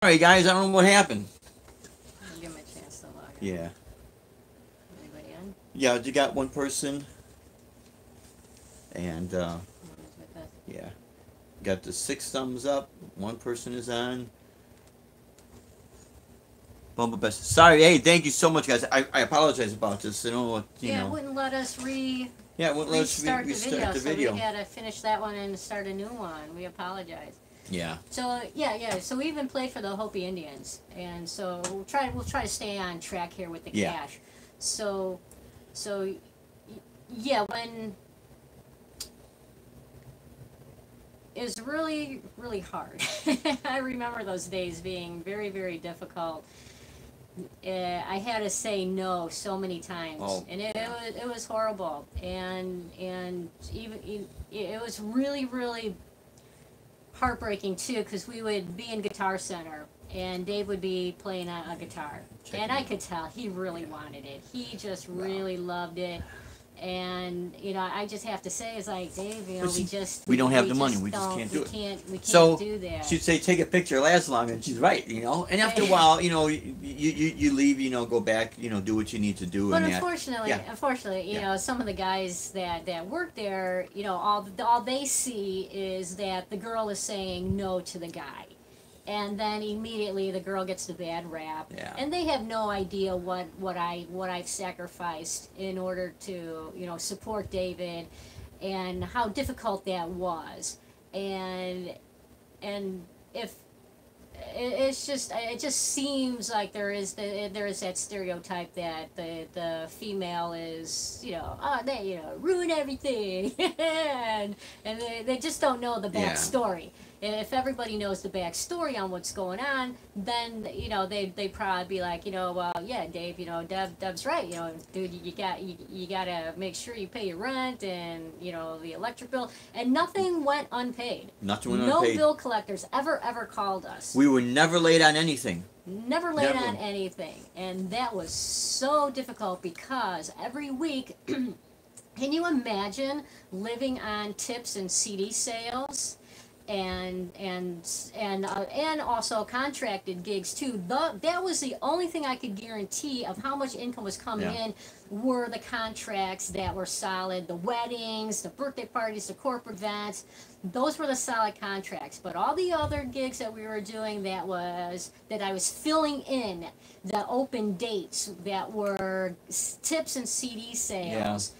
Alright guys, I don't know what happened. I'll give him a chance to log in. Yeah. Anybody in? Yeah, you got one person and Who's with us? yeah. Got the 6 thumbs up. One person is on. Bumble Best. Sorry, hey, thank you so much guys. I apologize about this. I don't know what Yeah, it wouldn't let us Yeah, well, let's restart restart the so video. we had to finish that one and start a new one. We apologize. Yeah. So yeah. So we even played for the Hopi Indians, and so we'll try to stay on track here with the Yeah. cash. So yeah, when it was really hard. I remember those days being very difficult. I had to say no so many times, Oh, and yeah. it was horrible, and even it was really heartbreaking too, because we would be in Guitar Center and Dave would be playing a guitar, Check and it I out. could tell he really wanted it. He just Wow. really loved it. And I just have to say, it's like, Dave, But we see, just we don't have the just money. We just don't- can't do we it. we can't So do that. she'd say, take a picture, lasts long, and she's right, And after a while, you leave, go back, do what you need to do. But And unfortunately, Yeah. some of the guys that work there, all they see is that the girl is saying no to the guy, and then immediately the girl gets the bad rap, Yeah. and they have no idea what I've sacrificed in order to support David, and how difficult that was, and if it just seems like there is that stereotype that the female is they ruin everything, and they just don't know the Yeah. backstory. If everybody knows the backstory on what's going on, then they probably be like, well, yeah, Dave, Deb's right, dude, you gotta make sure you pay your rent and the electric bill, and nothing went unpaid. Nothing went No unpaid. bill collectors ever called us. We were never late on anything. Never late Never. on anything, and that was so difficult because every week. Can you imagine living on tips and CD sales? And also contracted gigs too. That was the only thing I could guarantee of how much income was coming Yeah. in, were the contracts that were solid, the weddings, the birthday parties, the corporate events. Those were the solid contracts. But all the other gigs that we were doing, that I was filling in the open dates that were tips and CD sales.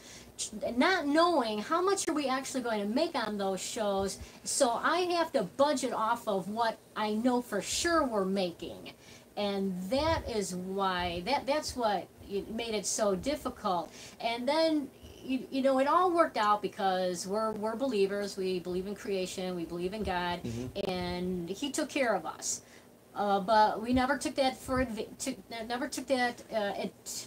Not knowing how much are we actually going to make on those shows, so I have to budget off of what I know for sure we're making, and that is why that's what made it so difficult. And then it all worked out because we're believers. We believe in creation. We believe in God, and He took care of us. But we never took that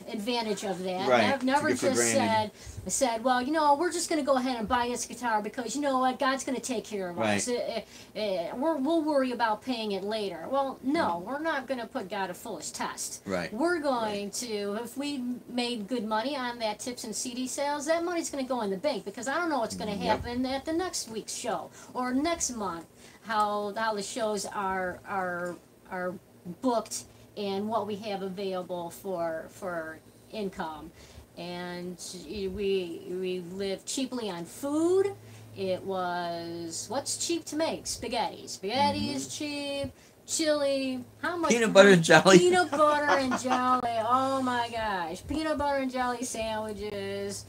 advantage of that. Right. Never Took it for just granted. said, well, we're just going to go ahead and buy this guitar because you know what, God's going to take care of us. We'll worry about paying it later. Well, no, we're not going to put God a foolish test. Right. We're going to, if we made good money on that tips and CD sales, that money's going to go in the bank, because I don't know what's going to happen at the next week's show or next month. How the shows are booked and what we have available for income. And we live cheaply on food. It was, what's cheap to make? Spaghetti is cheap. Chili, how much? Peanut butter and jelly. Peanut butter and jelly. Oh my gosh, peanut butter and jelly sandwiches.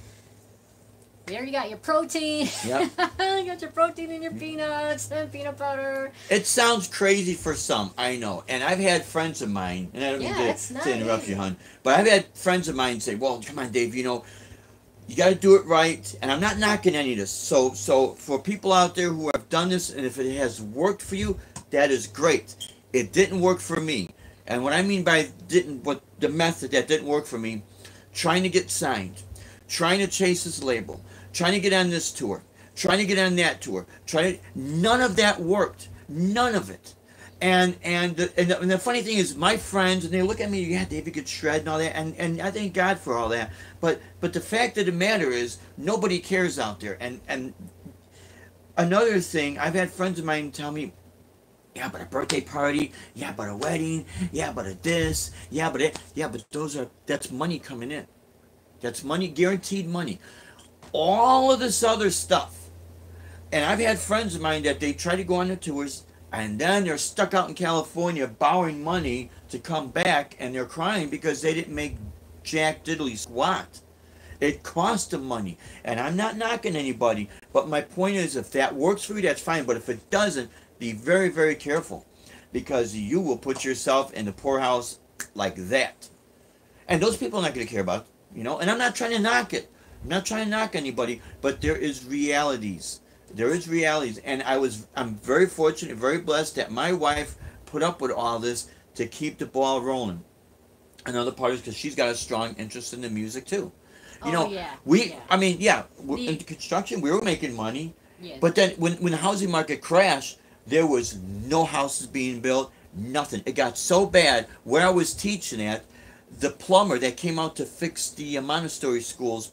There you got your protein. Yep. You got your protein in your peanuts and peanut butter. It sounds crazy for some, I know. And I've had friends of mine, and I don't Yeah, mean it's to not interrupt easy. you, hon, but I've had friends of mine say, well, come on, Dave, you got to do it right. And I'm not knocking any of this. So for people out there who have done this, and if it has worked for you, that is great. It didn't work for me. And what I mean by what the method that didn't work for me, trying to get signed, trying to chase this label, trying to get on this tour, trying to get on that tour, none of that worked. None of it. And the funny thing is, my friends, and they look at me, yeah, David could shred and all that, and I thank God for all that. But the fact of the matter is, nobody cares out there. And another thing, I've had friends of mine tell me, Yeah, but a birthday party. Yeah, but a wedding. Yeah, but a this. Yeah, but it. Yeah, but that's money coming in. That's money, guaranteed money. All of this other stuff. And I've had friends of mine that they try to go on the tours and then they're stuck out in California borrowing money to come back and they're crying because they didn't make jack diddly squat. It cost them money. And I'm not knocking anybody, but my point is if that works for you, that's fine. But if it doesn't, be very, very careful because you will put yourself in the poorhouse like that. And those people are not going to care about it, you know. And I'm not trying to knock it. I'm not trying to knock anybody, but there is realities. There is realities, and I'm very fortunate, very blessed that my wife put up with all this to keep the ball rolling. Another part is because she's got a strong interest in the music too. You know, yeah. I mean, yeah, in construction we were making money, Yes. but then when the housing market crashed, there was no houses being built, nothing. It got so bad. Where I was teaching at, the plumber that came out to fix the Montessori school's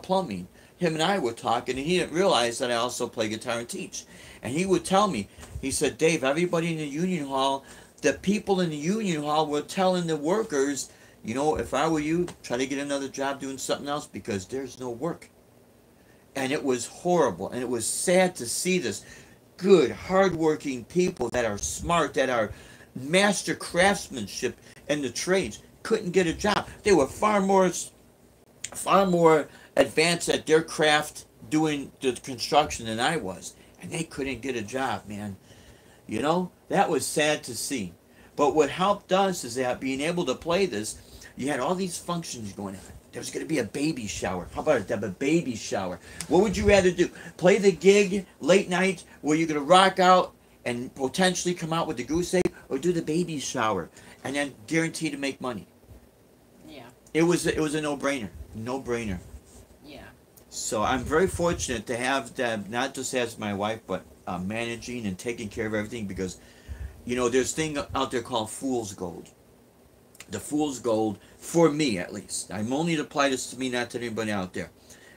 plumbing, him and I were talking, and he didn't realize that I also play guitar and teach. And he would tell me, he said, Dave, everybody in the union hall, the people in the union hall were telling the workers, you know, if I were you, try to get another job doing something else because there's no work. And it was horrible, and it was sad to see this. Good, hardworking people that are smart, that are master craftsmanship in the trades, couldn't get a job. They were far more advanced at their craft doing the construction than I was, and they couldn't get a job, man. You know, that was sad to see. But what helped us is that being able to play this, you had all these functions going on. There was going to be a baby shower. How about it? To have a baby shower. What would you rather do? Play the gig late night where you're going to rock out and potentially come out with the goose egg, or do the baby shower and then guarantee to make money? Yeah. It was a no-brainer. No-brainer. Yeah. So I'm very fortunate to have that, not just as my wife, but managing and taking care of everything because, you know, there's a thing out there called fool's gold. The fool's gold, for me at least, I'm only to apply this to me, not to anybody out there,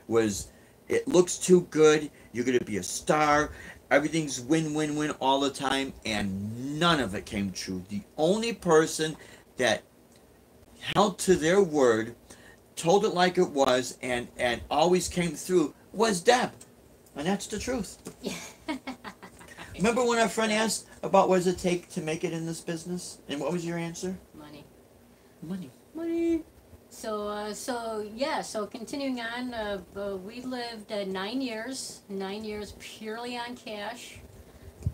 was it looks too good, you're going to be a star, everything's win-win-win all the time, and none of it came true. The only person that held to their word, told it like it was, and always came through was Deb. And that's the truth. Remember when our friend asked about what does it take to make it in this business? And what was your answer? Money. Money. Money. So continuing on, we lived 9 years purely on cash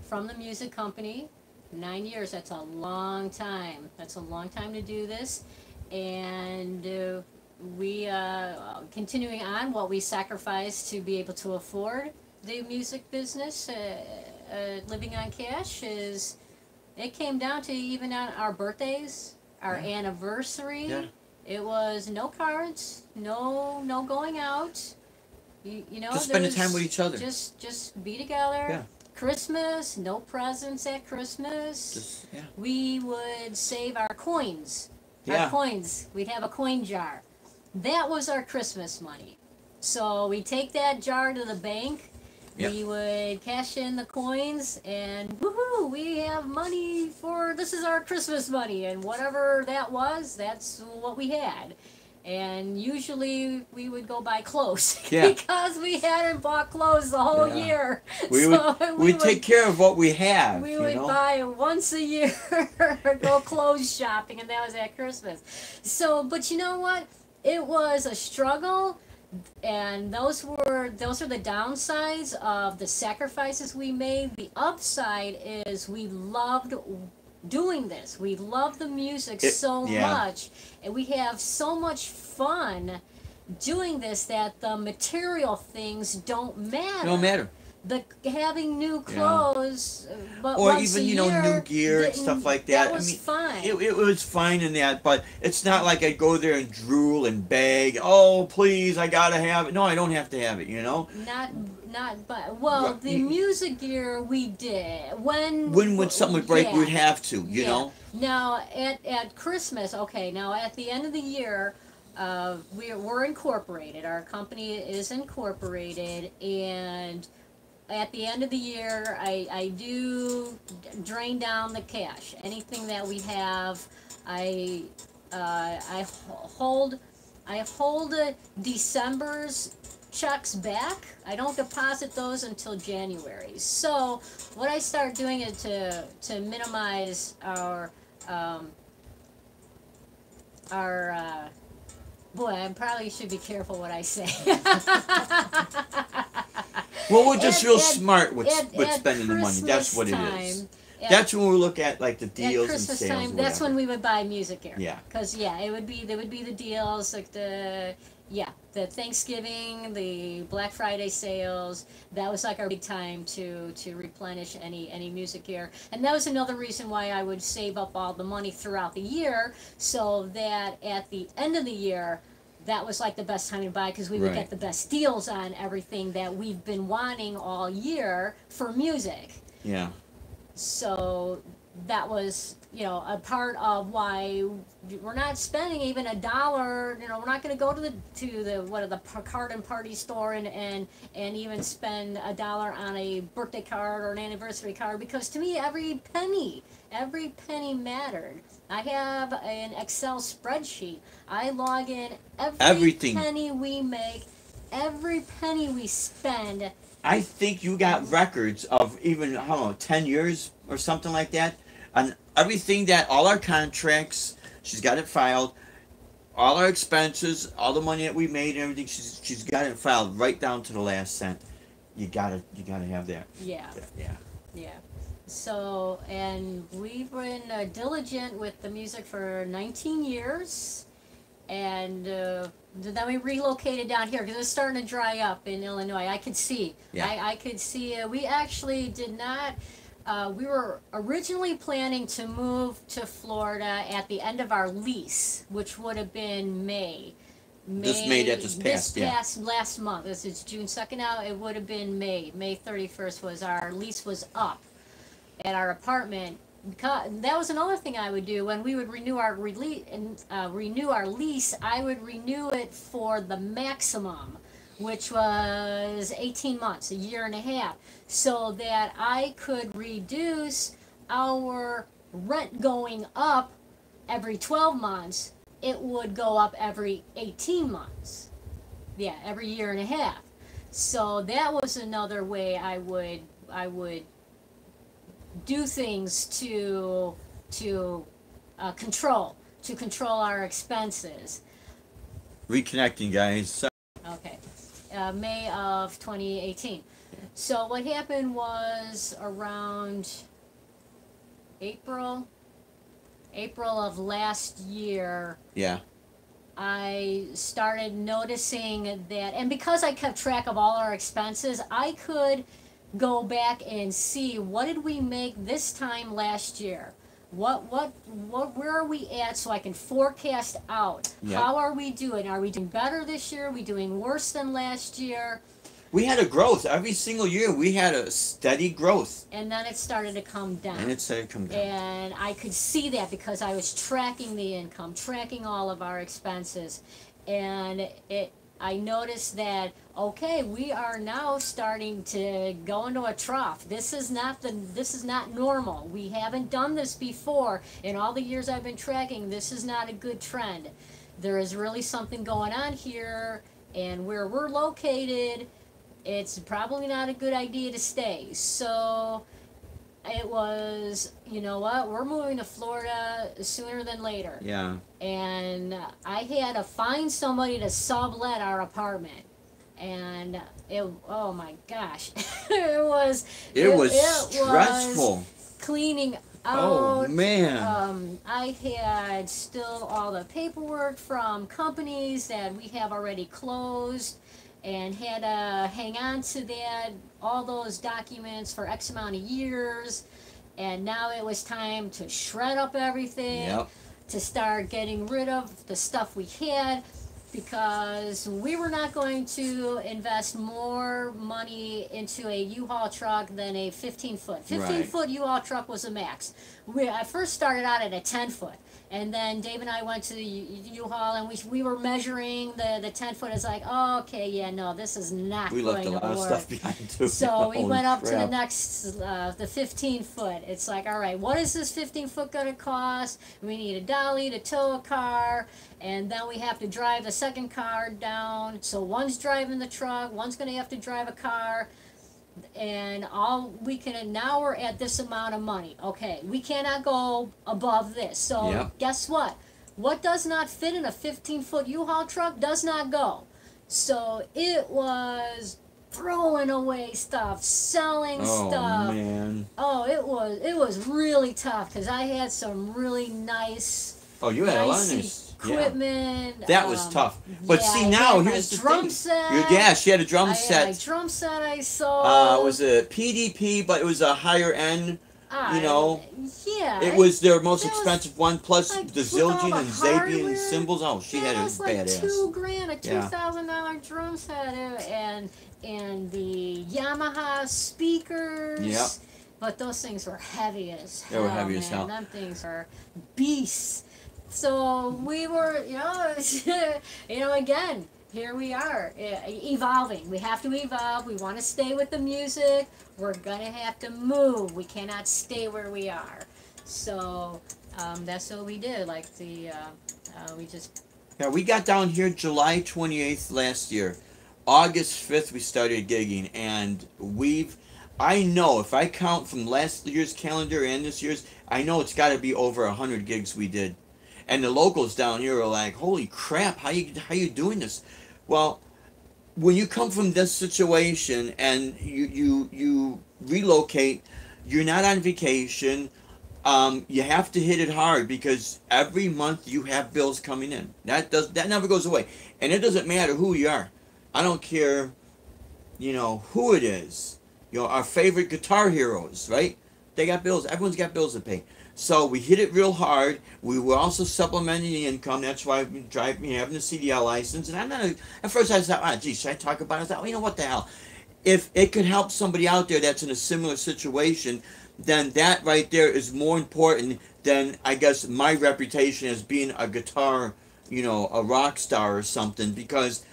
from the music company. 9 years, that's a long time. That's a long time to do this. And we, continuing on, what we sacrificed to be able to afford the music business, living on cash, is it came down to even on our birthdays, our anniversary. Yeah. It was no cards, no going out. You know, Just spending time with each other. Just be together. Yeah. Christmas, no presents at Christmas. We would save our coins. Yeah. Our coins. We'd have a coin jar. That was our Christmas money. So we take that jar to the bank. Yep. We would cash in the coins, and woohoo, we have money for, this is our Christmas money, and whatever that was, that's what we had. And usually we would go buy clothes because we hadn't bought clothes the whole year. We would take care of what we have. We would buy once a year, go clothes shopping, and that was at Christmas. So, but you know what? It was a struggle. And those are the downsides of the sacrifices we made. The upside is we loved doing this. We love the music so much, and we have so much fun doing this that the material things don't matter. Don't matter. The having new clothes, but or once even a year, new gear and stuff like that. That was fine. It was fine in that, but it's not like I go there and drool and beg. Oh, please, I gotta have it. No, I don't have to have it. You know. But the music gear we did when something would break, we'd have to. You know. Now at Christmas, okay. Now at the end of the year. We're incorporated. Our company is incorporated, and at the end of the year, I do drain down the cash. Anything that we have, I hold December's checks back. I don't deposit those until January. So what I start doing is to minimize our boy, I probably should be careful what I say. Well, we're just real smart with at spending the money. That's what it Christmas is. time, That's when we look at like the at deals and Christmas sales. time, or that's when whatever. we would buy music gear. Yeah. Cause there would be the deals like the Thanksgiving, the Black Friday sales. That was like our big time to replenish any music gear, and that was another reason why I would save up all the money throughout the year, so that at the end of the year, that was like the best time to buy because we would Right. get the best deals on everything that we've been wanting all year for music. Yeah. So that was, a part of why we're not spending even $1. We're not going to go to the card and party store and even spend $1 on a birthday card or an anniversary card, because to me every penny mattered. I have an Excel spreadsheet. I log in Everything. penny we make, every penny we spend. I think you got records of even, I don't know, 10 years or something like that. On everything that, all our contracts, she's got it filed. All our expenses, all the money that we made and everything, she's got it filed right down to the last cent. You gotta have that. Yeah. Yeah. Yeah. So, and we've been diligent with the music for 19 years. And then we relocated down here because it was starting to dry up in Illinois. I could see. Yeah. I could see. We actually did not. We were originally planning to move to Florida at the end of our lease, which would have been May. This May that just passed, yeah. past last month. This is June 2nd now. It would have been May. May 31st was our lease was up at our apartment. Because that was another thing I would do when we would renew our lease. I would renew it for the maximum, which was 18 months, a year and a half, so that I could reduce our rent going up every 12 months. It would go up every 18 months. Yeah, every year and a half. So that was another way I would do things to control our expenses. Reconnecting, guys. Okay, May of 2018. So what happened was around April of last year, Yeah. I started noticing that, and because I kept track of all our expenses, I could go back and see what did we make this time last year. Where are we at, so I can forecast out. Yeah. How are we doing? Are we doing better this year? Are we doing worse than last year? We had a growth every single year. We had a steady growth, And then it started to come down. and it started to come down. And I could see that because I was tracking the income, tracking all of our expenses. And I noticed that, okay, we are now starting to go into a trough. This is not normal. We haven't done this before. In all the years I've been tracking, this is not a good trend. There is really something going on here, and where we're located, it's probably not a good idea to stay. So it was, you know what, we're moving to Florida sooner than later. Yeah. And I had to find somebody to sublet our apartment. And oh my gosh, it was stressful. cleaning out. Oh man. I had still all the paperwork from companies that we have already closed, and had to hang on to all those documents for X amount of years. And now it was time to shred up everything, Yep. to start getting rid of the stuff we had, because we were not going to invest more money into a U-Haul truck than a 15-foot. 15-foot U-Haul truck was a max. I first started out at a 10-foot. And then Dave and I went to the U-Haul, and we were measuring the 10 foot. It's like, oh, okay, yeah, no, this is not We left going a to lot of work. stuff behind too. So we Holy went up to the crap. next, the 15 foot. It's like, all right, what is this 15 foot going to cost? We need a dolly to tow a car, and then we have to drive the second car down. So one's driving the truck, one's going to have to drive a car, and all we can, now we're at this amount of money. Okay, we cannot go above this. So Yep. guess what? What does not fit in a 15 foot U-Haul truck does not go. So it was throwing away stuff, selling Oh stuff. man. Oh, it was really tough because I had some really nice Oh, you had a lot of nice nice. Yeah. equipment. That was tough. But yeah, see I now, had my here's the drum thing. set. Yeah, she had a drum I had my set. drum set I sold. It was a PDP, but it was a higher end. You know, yeah. it was their most that was expensive one, plus like the with all Zildjian the and Zabian hardware, cymbals. Oh, she had it a was like badass. $2,000, a Yeah. $2,000 drum set, and the Yamaha speakers. Yep. But those things were heavy as They hell. were heavy as hell. Them things are beasts. So we were, again, here we are, evolving. We have to evolve. We want to stay with the music. We're going to have to move. We cannot stay where we are. So that's what we did. Like we just... Yeah, we got down here July 28th last year. August 5th we started gigging, and I know if I count from last year's calendar and this year's, I know it's got to be over 100 gigs we did. And the locals down here are like, holy crap, how you doing this? Well, when you come from this situation and you relocate, you're not on vacation. You have to hit it hard because every month you have bills coming in. That never goes away, and it doesn't matter who you are. I don't care, who it is. Our favorite guitar heroes, right? They got bills. Everyone's got bills to pay. So we hit it real hard. We were also supplementing the income. That's why we having a CDL license. And I'm not. At first I thought, geez, should I talk about it? I thought, what the hell? If it could help somebody out there that's in a similar situation, then that right there is more important than, I guess, my reputation as being a guitar, a rock star or something. Because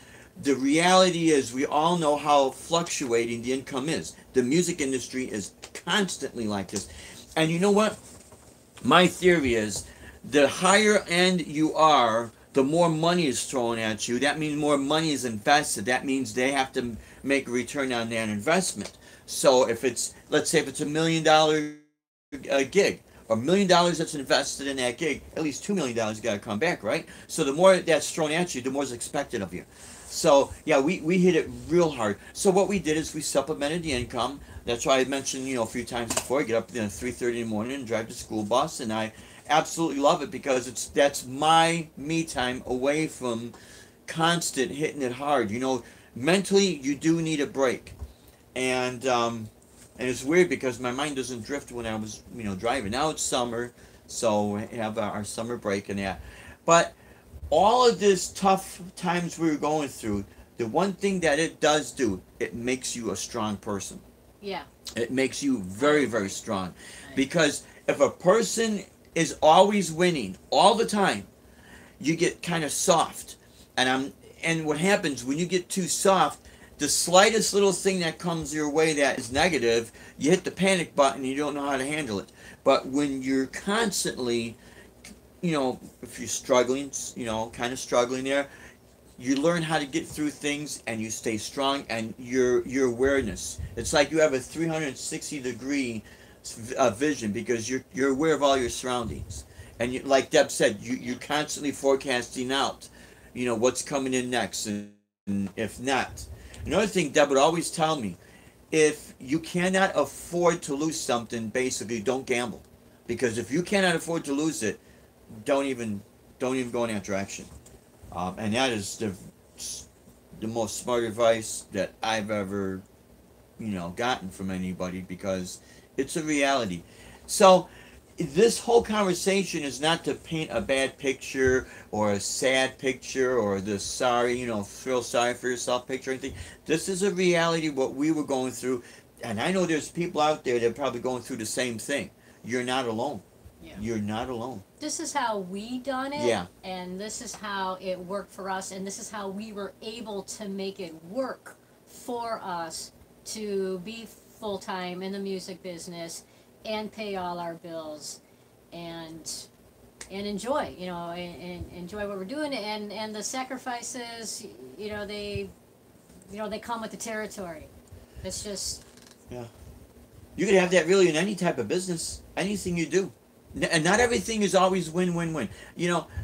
the reality is, we all know how fluctuating the income is. The music industry is constantly like this. And you know what? My theory is, the higher end you are, the more money is thrown at you. That means more money is invested. That means they have to make a return on that investment. So if it's, let's say if it's $1 million gig, or $1 million that's invested in that gig, at least $2 million got to come back, right? So the more that's thrown at you, the more is expected of you. So yeah, we hit it real hard. So what we did is we supplemented the income. That's why I mentioned, a few times before, I get up at 3:30 in the morning and drive the school bus, and I absolutely love it because that's my me time away from constant hitting it hard. Mentally you do need a break, and it's weird because my mind doesn't drift when I was driving. Now it's summer, so we have our summer break and that. But all of this tough times we were going through, the one thing that it does do, it makes you a strong person. Yeah. It makes you very, very strong. Because if a person is always winning all the time, you get kind of soft. And what happens when you get too soft, the slightest little thing that comes your way that is negative, you hit the panic button and you don't know how to handle it. But when you're constantly, if you're struggling, kind of struggling there, you learn how to get through things and you stay strong, and your awareness. It's like you have a 360-degree vision because you're aware of all your surroundings. And like Deb said, you're constantly forecasting out, what's coming in next, and if not. Another thing Deb would always tell me, if you cannot afford to lose something, basically don't gamble. Because if you cannot afford to lose it, don't even go in that direction. And that is the most smart advice that I've ever, gotten from anybody, because it's a reality. So this whole conversation is not to paint a bad picture or a sad picture or the sorry, feel sorry for yourself picture or anything. This is a reality, what we were going through. And I know there's people out there that are probably going through the same thing. You're not alone. Yeah. You're not alone. This is how we done it. Yeah. And this is how it worked for us, and this is how we were able to make it work for us to be full time in the music business and pay all our bills and enjoy, and enjoy what we're doing, and the sacrifices, they come with the territory. It's just You could have that really in any type of business, anything you do. And not everything is always win-win-win.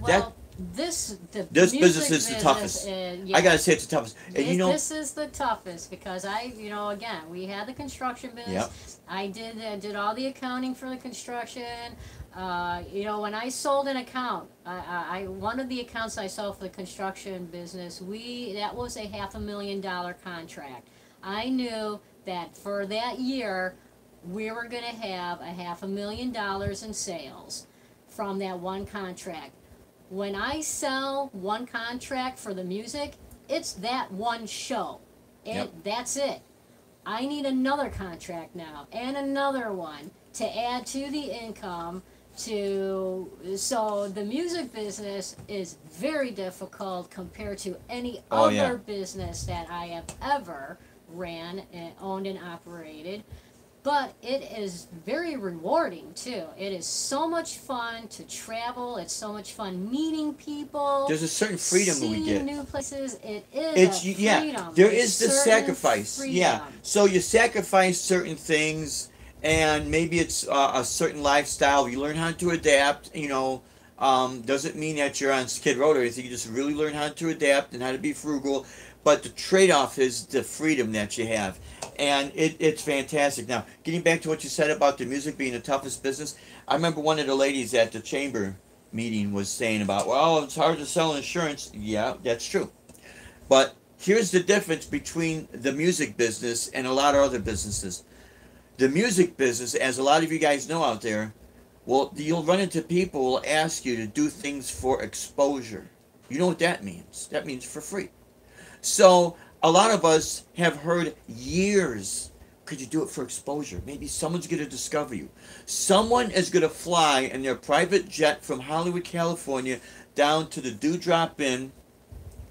well, this this music business is the toughest. yeah. I gotta say it's the toughest. And This is the toughest because again, we had the construction business. Yep. I did all the accounting for the construction. When I sold an account, I one of the accounts I sold for the construction business, that was a $500,000 contract. I knew that for that year, we were going to have a $500,000 in sales from that one contract. When I sell one contract for the music, it's that one show. That's it. I need another contract now and another one to add to the income. So the music business is very difficult compared to any other business that I have ever ran and owned and operated. But it is very rewarding too. It is so much fun to travel. It's so much fun meeting people. There's a certain freedom we get. Seeing new places. It's a freedom. There There's is the certain sacrifice. freedom. Yeah. So you sacrifice certain things, and maybe it's a certain lifestyle. You learn how to adapt. Doesn't mean that you're on Skid Row or anything. You just really learn how to adapt and how to be frugal. But the trade-off is the freedom that you have. And it's fantastic. Now, getting back to what you said about the music being the toughest business, I remember one of the ladies at the chamber meeting was saying about, well, it's hard to sell insurance. Yeah, that's true. But here's the difference between the music business and a lot of other businesses. The music business, as a lot of you guys know out there, well, you'll run into people who will ask you to do things for exposure. You know what that means? That means for free. So a lot of us have heard years, could you do it for exposure? Maybe someone's going to discover you. Someone is going to fly in their private jet from Hollywood, California, down to the Dewdrop Inn,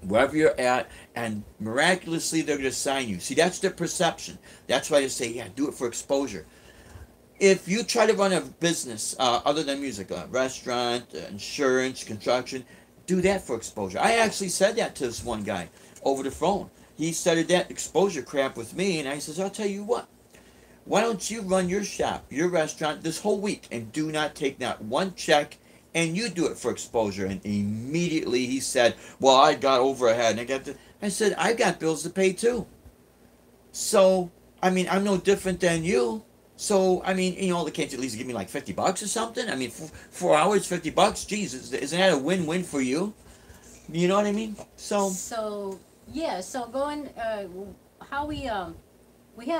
wherever you're at, and miraculously they're going to sign you. See, that's their perception. That's why they say, yeah, do it for exposure. If you try to run a business other than music, a restaurant, insurance, construction, do that for exposure. I actually said that to this one guy over the phone. He started that exposure crap with me, and I says, I'll tell you what. Why don't you run your shop, your restaurant, this whole week, and do not take not one check, and you do it for exposure? And immediately he said, well, I got overhead, and I said, I got bills to pay too. So, I'm no different than you. So, can't you at least give me like $50 or something? 4 hours, $50, geez, isn't that a win-win for you? You know what I mean? So going, how we had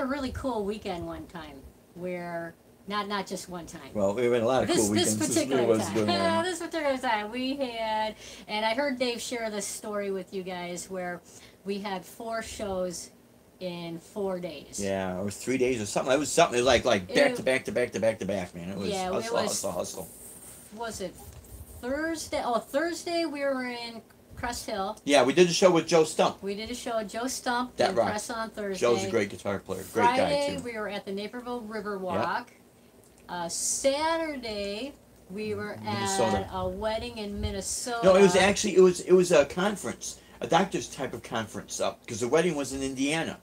a really cool weekend one time where, not just one time. Well, we had a lot of cool weekends. This particular time. This particular time we had, and I heard Dave share this story with you guys where we had 4 shows in 4 days. Yeah, or 3 days or something. It was something. It was like back to back to back to back to back, man. It was hustle. Was it Thursday? Oh, Thursday we were in Crest Hill. Yeah, we did a show with Joe Stump. We did a show with Joe Stump that in rocks. Crest Hill on Thursday. Joe's a great guitar player. Great guy, too. Friday we were at the Naperville Riverwalk. Yep. Saturday we were at a wedding in Minnesota. No, it was actually, it was a conference. A doctor's type of conference up. Because the wedding was in Indiana.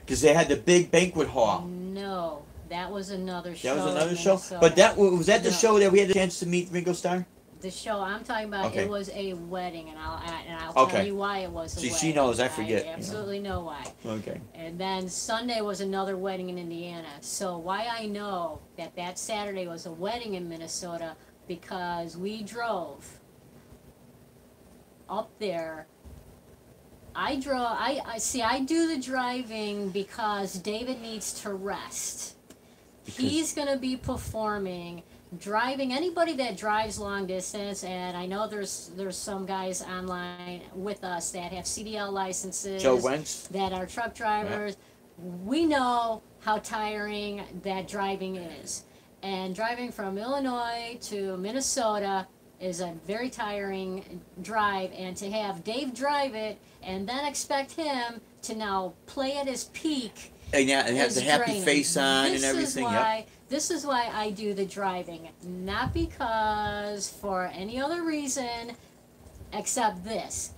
Because they had the big banquet hall. No, that was another show. That was another show? But was that the show that we had the chance to meet Ringo Starr? The show I'm talking about, okay. It was a wedding, and I'll tell you why it was a wedding. She knows, I forget. I absolutely know why. Okay. And then Sunday was another wedding in Indiana. So why I know that Saturday was a wedding in Minnesota, because we drove up there. I do the driving because David needs to rest. He's going to be performing, driving. Anybody that drives long distance, and I know there's some guys online with us that have CDL licenses. Joe Wentz. That are truck drivers. Yeah. We know how tiring that driving is. And driving from Illinois to Minnesota is a very tiring drive, and to have Dave drive it and then expect him to now play at his peak And yeah, and have is the happy draining. face on This and everything. Is Yep. why, This is why I do the driving, not because for any other reason except this.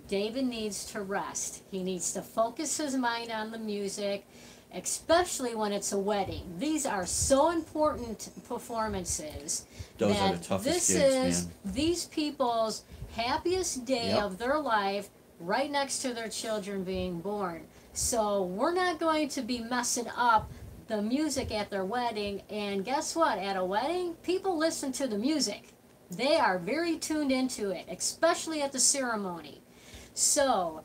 David needs to rest. He needs to focus his mind on the music, especially when it's a wedding. These are so important performances. Those are that the toughest this gigs, is man. these people's happiest day Yep. of their life, right next to their children being born. So we're not going to be messing up the music at their wedding. And guess what? At a wedding, people listen to the music. They are very tuned into it, especially at the ceremony. So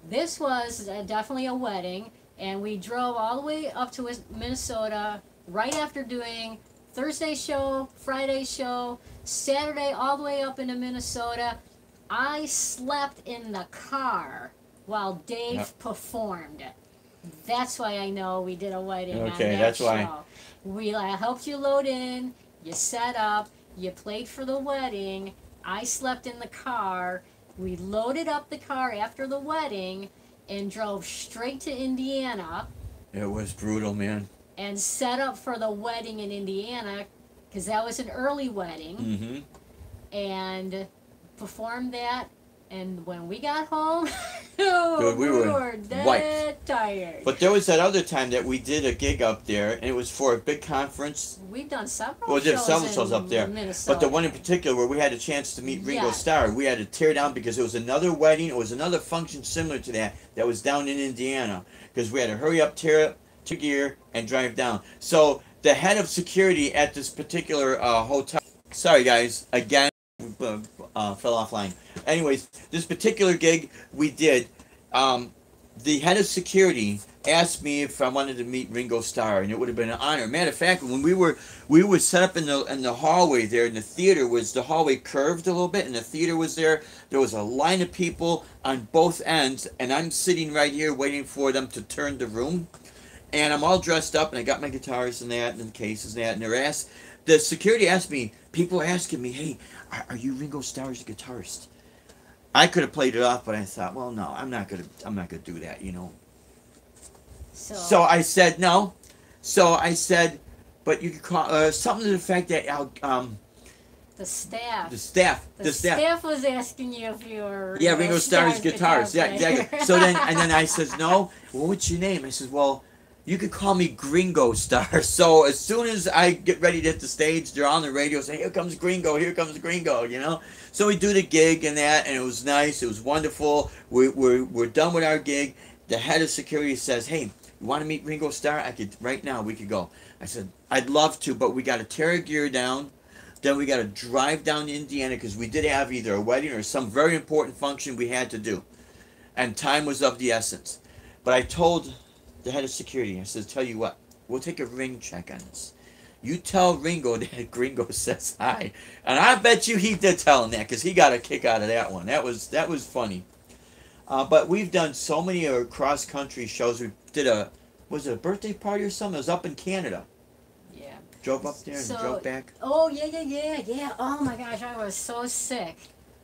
this was definitely a wedding, and we drove all the way up to Minnesota right after doing Thursday show, Friday show, Saturday all the way up into Minnesota. I slept in the car while Dave Yep. performed. That's why I know we did a wedding on Okay, that that's show. why. I helped you load in, you set up, you played for the wedding. I slept in the car. We loaded up the car after the wedding and drove straight to Indiana It was brutal, man. and set up for the wedding in Indiana because that was an early wedding, Mm-hmm. and performed that. And when we got home, Dude, we were dead wiped. tired. But there was that other time that we did a gig up there, and it was for a big conference. We've done several Well, we did shows several in shows up there. Minnesota. But the one in particular where we had a chance to meet Ringo Yeah. Starr, we had to tear down because it was another wedding. It was another function similar to that was down in Indiana. Because we had to hurry up, tear gear, and drive down. So the head of security at this particular hotel. Sorry, guys. Again, fell offline. Anyways, this particular gig we did, the head of security asked me if I wanted to meet Ringo Starr, and it would have been an honor. Matter of fact, when we were set up in the hallway there, and the hallway curved a little bit, and the theater was there. There was a line of people on both ends, and I'm sitting right here waiting for them to turn the room, and I'm all dressed up, and I got my guitars and that, and cases and that, and the security asked me. People are asking me, "Hey, are you Ringo Starr's guitarist?" I could have played it off, but I thought, well, no, I'm not gonna do that, you know. So I said no. So I said, but you could call something to the fact that the staff. the staff. The staff was asking you if you were Yeah, Ringo Starr's guitarist. Yeah, exactly. So then I says, no. Well, what's your name? I says, well, you could call me Gringo Starr. So as soon as I get ready to hit the stage, they're on the radio saying, here comes Gringo, you know. So we do the gig and that, and it was nice. It was wonderful. We're done with our gig. The head of security says, hey, you want to meet Ringo Starr? Right now, we could go. I said, I'd love to, but we got to tear our gear down. Then we got to drive down to Indiana because we did have either a wedding or some very important function we had to do. And time was of the essence. But I told the head of security, I said, tell you what, we'll take a ring check on this. You tell Ringo that Gringo says hi. And I bet you he did tell him that because he got a kick out of that one. That was funny. But we've done so many cross-country shows. We did was it a birthday party or something? It was up in Canada. Yeah. Drove up there and drove back. Oh, yeah. Oh, my gosh, I was so sick.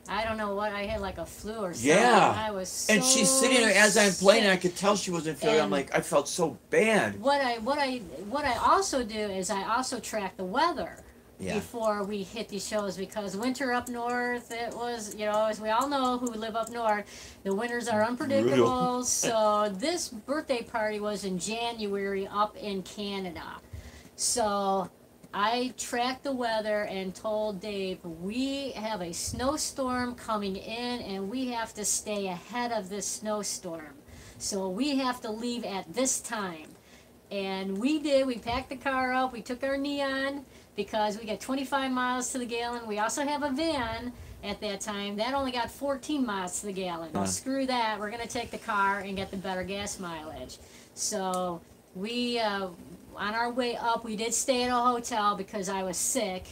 I don't know what, I had like a flu or something. Yeah. I was so And she's sitting there as I'm playing, and I sick. could tell she wasn't feeling. I'm And like, I felt so bad. What I also do is I also track the weather. Yeah. Before we hit these shows, because winter up north, it was, as we all know who live up north, the winters are unpredictable. Brutal. So this birthday party was in January up in Canada. So I tracked the weather and told Dave, we have a snowstorm coming in and we have to stay ahead of this snowstorm. So we have to leave at this time. And we did. We packed the car up. We took our neon because we got 25 miles to the gallon. We also have a van at that time. That only got 14 miles to the gallon. Well, screw that. We're going to take the car and get the better gas mileage. So we, on our way up, we did stay at a hotel because I was sick.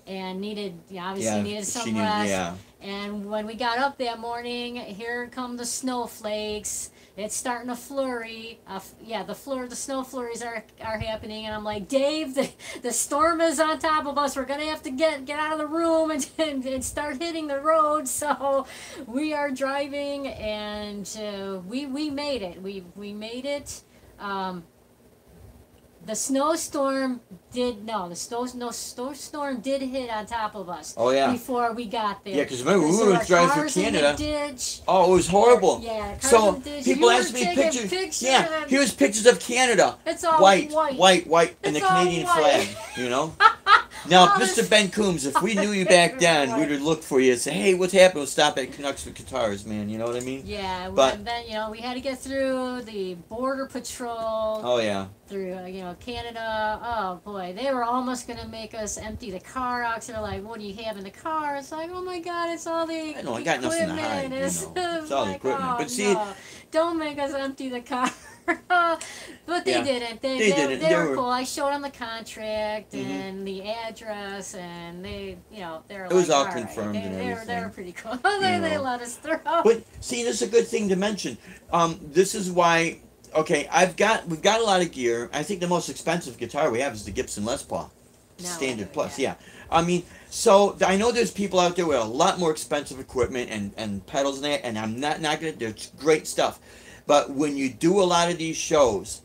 and needed, obviously Yeah, needed some she needed, rest. yeah. And when we got up that morning, here come the snowflakes. It's starting to flurry. The snow flurries are happening, and I'm like, Dave, the storm is on top of us. We're gonna have to get out of the room and start hitting the road. So we are driving, and we made it. We made it. The snowstorm did hit on top of us. Oh, yeah. Before we got there. Yeah, because remember, we So were our driving cars through in the Canada. ditch. Oh, it was horrible. Yeah, cars So in the ditch. people You ask were me taking pictures. of Yeah, them. here's pictures of Canada. It's all white, white. and the It's all Canadian white. flag. You know. Now, Oh, Mr. this- Ben Coombs, if we knew you back then, we would look for you and say, "Hey, what's happening?" We'll stop at Canucks with guitars, man. You know what I mean? Yeah, But- and then we had to get through the border patrol. Oh yeah. Through Canada. Oh boy, they were almost gonna make us empty the car out. So they're like, "What do you have in the car?" It's like, "Oh my God, it's all the I know, I got nothing to hide, equipment." you know. It's all the like, equipment. "Oh, But see- no, don't make us empty the car." But they Yeah, didn't. they They didn't. They They were were- cool. I showed them the contract Mhm. and the address, and they were. It was like, all right." confirmed and They were everything. pretty cool. They know. let us through. But see, this is a good thing to mention. This is why. Okay, we've got a lot of gear. I think the most expensive guitar we have is the Gibson Les Paul, No, Standard Plus. yeah. Yeah, I mean, so I know there's people out there with a lot more expensive equipment and pedals and that, and I'm not gonna. There's great stuff, but when you do a lot of these shows,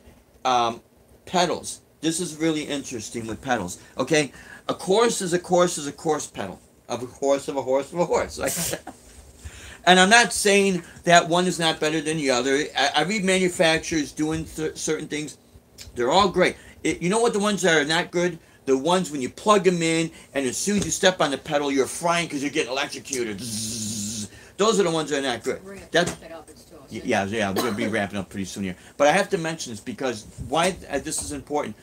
pedals. This is really interesting with pedals. Okay, a chorus is a chorus is a chorus pedal of a horse of a horse of a horse. Like. And I'm not saying that one is not better than the other. Every manufacturer is doing certain things. They're all great. You know what the ones that are not good? The ones when you plug them in and as soon as you step on the pedal, you're frying because you're getting electrocuted. Zzz. Those are the ones that are not good. We're gonna That's, wrap it up. It's 2:06. yeah, we're going to be wrapping up pretty soon here. But I have to mention this because why this is important.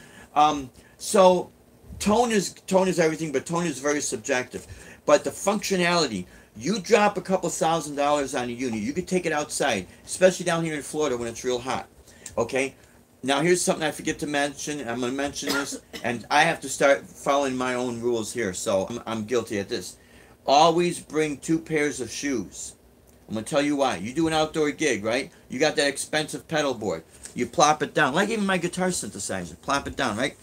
So tone is everything, but tone is very subjective. But the functionality, you drop a couple $1,000 on a unit, you could take it outside, especially down here in Florida when it's real hot. Okay? Now here's something I forget to mention. I'm going to mention this, and I have to start following my own rules here, so I'm guilty at this. Always bring 2 pairs of shoes. I'm going to tell you why. You do an outdoor gig, right? You got that expensive pedal board. You plop it down, like even my guitar synthesizer. Plop it down, right?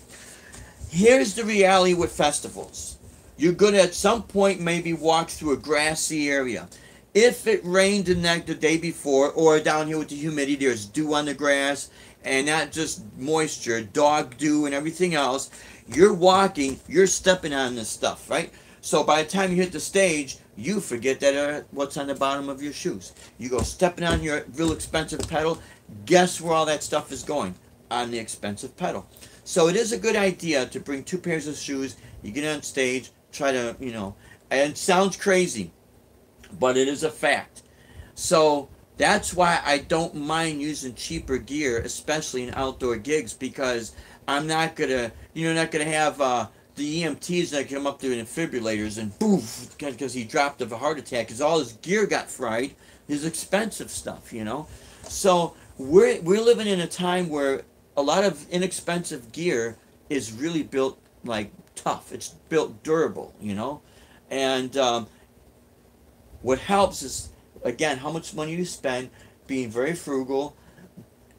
Here's the reality with festivals. You're going to at some point maybe walk through a grassy area. If it rained the day before, or down here with the humidity, there's dew on the grass, and not just moisture, dog dew and everything else, you're walking, you're stepping on this stuff, right? So by the time you hit the stage, you forget that what's on the bottom of your shoes. You go stepping on your real expensive pedal, guess where all that stuff is going? On the expensive pedal. So it is a good idea to bring 2 pairs of shoes. You get on stage, try to, and it sounds crazy, but it is a fact. So that's why I don't mind using cheaper gear, especially in outdoor gigs, because I'm not gonna, not gonna have the EMTs that come up there in defibrillators and poof, because he dropped of a heart attack, because all his gear got fried, his expensive stuff, So we're living in a time where a lot of inexpensive gear is really built like tough. It's built durable, and what helps is, again, how much money you spend, being very frugal.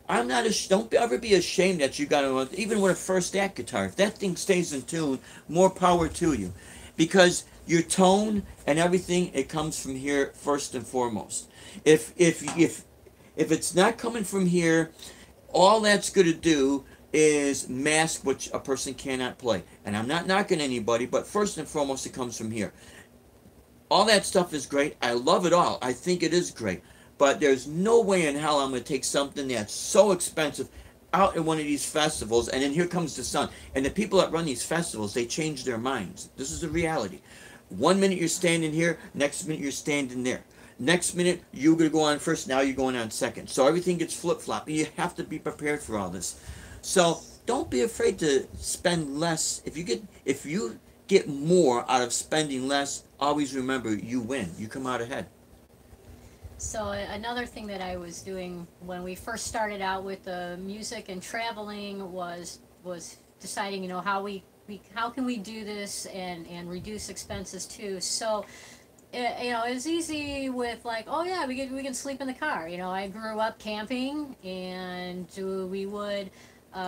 Don't ever be ashamed that you got to, even with a First Act guitar, if that thing stays in tune, more power to you, because your tone and everything, it comes from here first and foremost. If it's not coming from here, all that's going to do is mask what a person cannot play. And I'm not knocking anybody, but first and foremost, it comes from here. All that stuff is great. I love it all. I think it is great. But there's no way in hell I'm going to take something that's so expensive out at one of these festivals, and then here comes the sun. And the people that run these festivals, they change their minds. This is the reality. 1 minute you're standing here, next minute you're standing there. Next minute, you're going to go on first, now you're going on second. So everything gets flip-flop. You have to be prepared for all this. So don't be afraid to spend less. If you get more out of spending less, always remember, you win. You come out ahead. So another thing that I was doing when we first started out with the music and traveling was deciding, how we how can we do this and reduce expenses too? So it's easy with like, oh yeah, we can sleep in the car. I grew up camping, and we would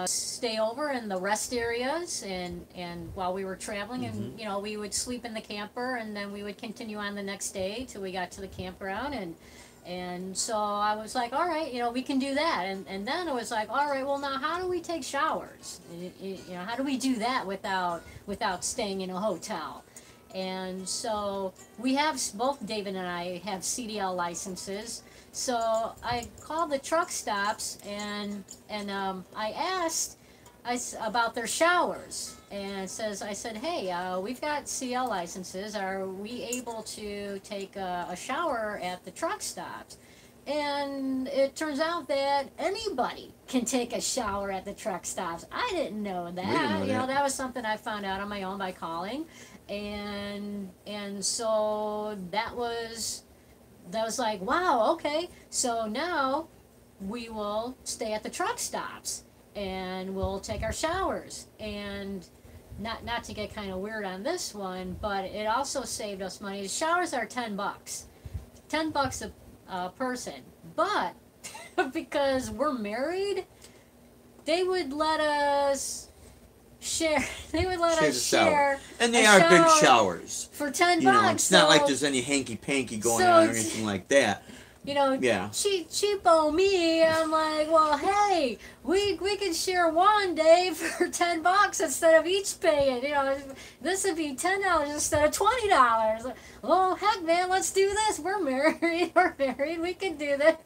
stay over in the rest areas, and while we were traveling, and we would sleep in the camper, and then we would continue on the next day till we got to the campground, and so I was like, all right, we can do that, and then it was like, all right, well now how do we take showers? How do we do that without staying in a hotel? And so we have, both David and I have CDL licenses. So I called the truck stops, and I asked about their showers. And I said, hey, we've got CDL licenses. Are we able to take a shower at the truck stops? And it turns out that anybody can take a shower at the truck stops. I didn't know that. We didn't know that. That was something I found out on my own by calling. And so that was like, wow, okay, so now we will stay at the truck stops and we'll take our showers. And not to get kind of weird on this one, but it also saved us money. The showers are $10 a person, but because we're married, they would let us share. They would let us share. And they are big showers for $10. It's not like there's any hanky panky going on or anything like that. Yeah. Cheapo me. I'm like, well, hey, we can share one day for $10 instead of each paying. This would be $10 instead of $20. Oh heck, man, let's do this. We're married. We can do this.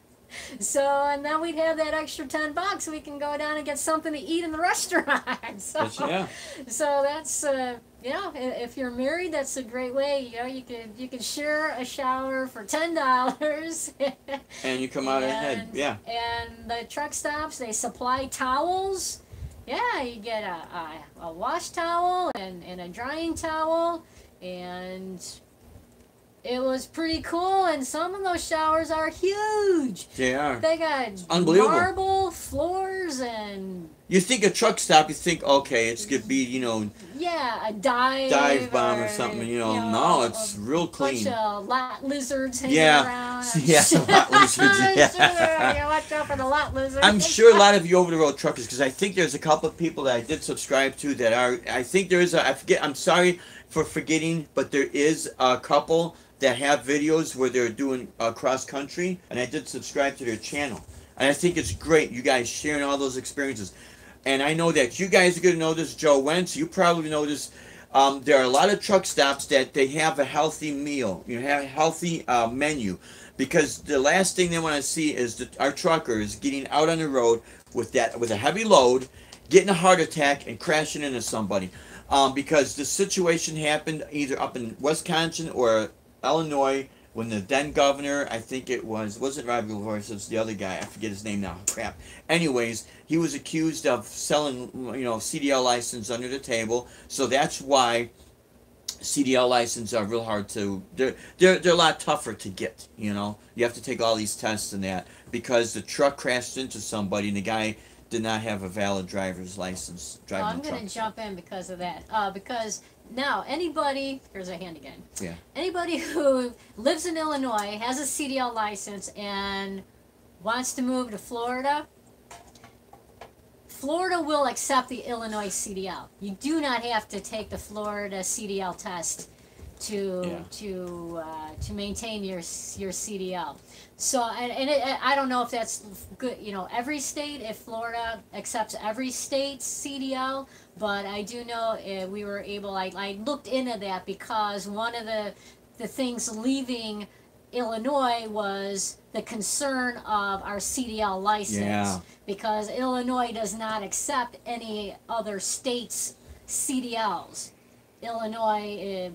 So, and then we'd have that extra $10. We can go down and get something to eat in the restaurant. So that's if you're married, that's a great way. You can share a shower for $10. And you come out ahead. Yeah. And the truck stops, they supply towels. Yeah, you get a wash towel and a drying towel, and it was pretty cool, and some of those showers are huge. They are. They got unbelievable marble floors, and you think a truck stop, you think, okay, it's gonna be, a dive bomb or something, no, it's real clean. Bunch of lot lizards hanging around. Yeah, some lot lizards. Yeah. Watch out for the lot lizards. I'm sure a lot of you over-the-road truckers, because I think there's a couple of people that I did subscribe to that are, I think there is I'm sorry for forgetting, but there is a couple that have videos where they're doing cross country, and I did subscribe to their channel. And I think it's great, you guys sharing all those experiences. And I know that you guys are going to know this, Joe Wentz, you probably know this. There are a lot of truck stops that they have a healthy meal, have a healthy menu. Because the last thing they want to see is our truckers getting out on the road with a heavy load, getting a heart attack, and crashing into somebody. Because the situation happened either up in Wisconsin or Illinois when the then governor, I think it wasn't Robbie LaVoy, it's the other guy, I forget his name now, crap. Anyways, he was accused of selling, CDL license under the table, so that's why CDL licenses are real hard to, they're a lot tougher to get, you have to take all these tests and that, because the truck crashed into somebody and the guy did not have a valid driver's license driving I'm going to jump in because of that, because now, anybody, here's a hand again. Yeah. Anybody who lives in Illinois, has a CDL license, and wants to move to Florida, Florida will accept the Illinois CDL. You do not have to take the Florida CDL test to maintain your CDL. So, I don't know if that's good, every state, if Florida accepts every state's CDL, but I do know we were able, I looked into that because one of the things leaving Illinois was the concern of our CDL license, because Illinois does not accept any other state's CDLs. Illinois,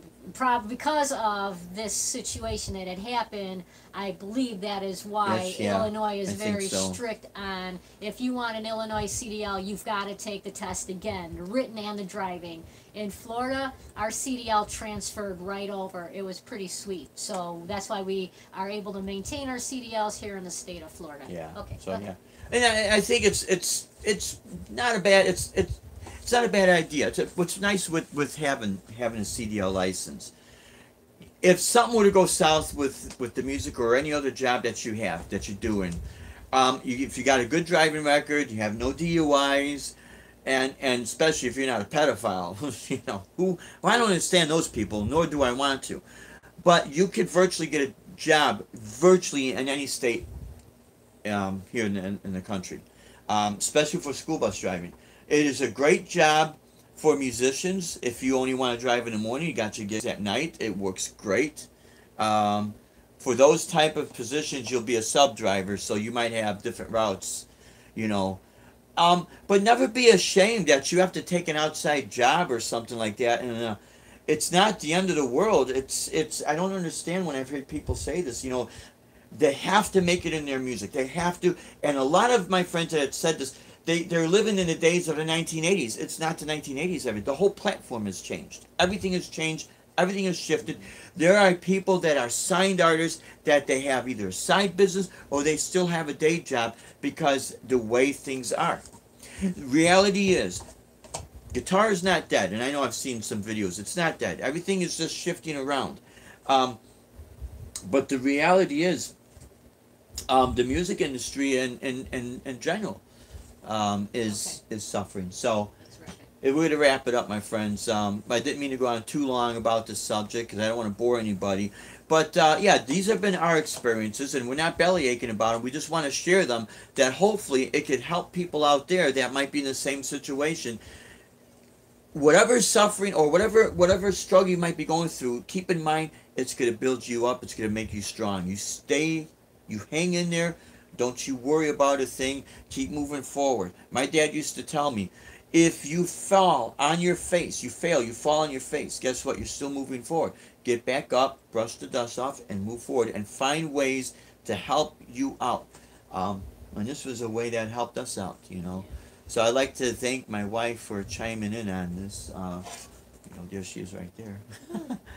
because of this situation that had happened, I believe that is why Illinois is very strict on, if you want an Illinois CDL, you've got to take the test again, the written and the driving. In Florida, our CDL transferred right over. It was pretty sweet. So that's why we are able to maintain our CDLs here in the state of Florida. Yeah. Okay. So, yeah. And I think it's not a bad, It's not a bad idea. What's nice with having a CDL license. If something were to go south with the music or any other job that you have that you're doing, if you got a good driving record, you have no DUIs, and especially if you're not a pedophile, you know who. Well, I don't understand those people, nor do I want to. But you could virtually get a job virtually in any state here in the country, especially for school bus driving. It is a great job for musicians. If you only want to drive in the morning, you got your gigs at night. It works great. For those type of positions, you'll be a sub driver, so you might have different routes, you know. But never be ashamed that you have to take an outside job or something like that. And it's not the end of the world. It's I don't understand when I've heard people say this. You know, they have to make it in their music. They have to. And a lot of my friends that had said this, they're living in the days of the 1980s. It's not the 1980s. The whole platform has changed. Everything has changed. Everything has shifted. There are people that are signed artists that they have either a side business or they still have a day job because the way things are. Reality is, guitar is not dead, and I know I've seen some videos. It's not dead. Everything is just shifting around. But the reality is, the music industry in general is suffering. So. We're to wrap it up, my friends. I didn't mean to go on too long about this subject because I don't want to bore anybody. But yeah, these have been our experiences, and we're not belly aching about them. We just want to share them, that hopefully it could help people out there that might be in the same situation. Whatever suffering or whatever struggle you might be going through, keep in mind it's going to build you up. It's going to make you strong. You hang in there. Don't you worry about a thing. Keep moving forward. My dad used to tell me, if you fall on your face, you fall on your face, guess what? You're still moving forward. Get back up, brush the dust off, and move forward, and find ways to help you out. And this was a way that helped us out, you know. So I'd like to thank my wife for chiming in on this. You know, there she is right there.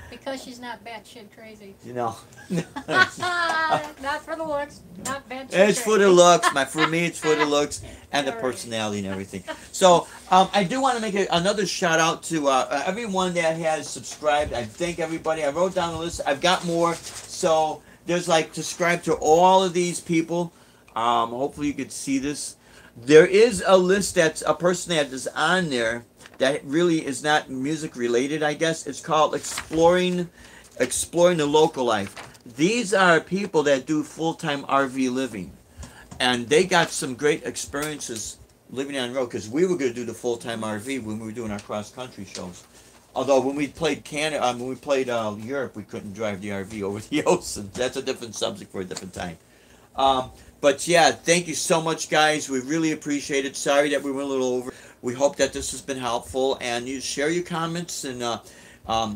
Because she's not batshit crazy. You know. Not for the looks, not batshit crazy. It's for the looks. For me, it's for the looks and the personality and everything. So I do want to make another shout out to everyone that has subscribed. I thank everybody. I wrote down the list. I've got more. So there's like subscribe to all of these people. Hopefully you could see this. There is a list that's a person that is on there that really is not music related, I guess. It's called Exploring the Local Life. These are people that do full-time RV living. And they got some great experiences living on the road, because we were going to do the full-time RV when we were doing our cross-country shows. Although when we played Canada, when we played Europe, we couldn't drive the RV over the ocean. That's a different subject for a different time. But yeah, thank you so much, guys. We really appreciate it. Sorry that we went a little over. We hope that this has been helpful, and you share your comments and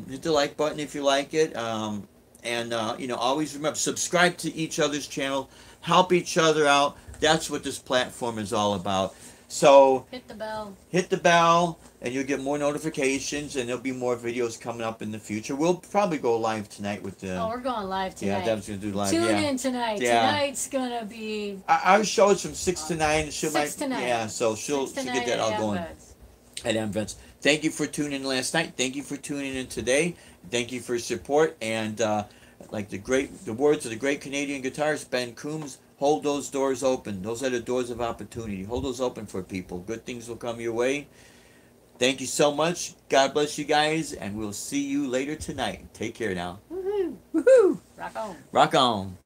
hit the like button if you like it. You know, always remember, subscribe to each other's channel, help each other out. That's what this platform is all about. So hit the bell. Hit the bell, and you'll get more notifications, and there'll be more videos coming up in the future. We'll probably go live tonight with the. Oh, we're going live tonight. Yeah, Deb's gonna do live. Tune in tonight. Yeah. Tonight's gonna be. Our show is from 6 to 9. 6 to 9. Yeah, so she'll get that all going. At M-Vets. Thank you for tuning in last night. Thank you for tuning in today. Thank you for your support. And like the words of the great Canadian guitarist Ben Coombs, hold those doors open. Those are the doors of opportunity. Hold those open for people. Good things will come your way. Thank you so much. God bless you guys, and we'll see you later tonight. Take care now. Woohoo! Woohoo! Rock on. Rock on.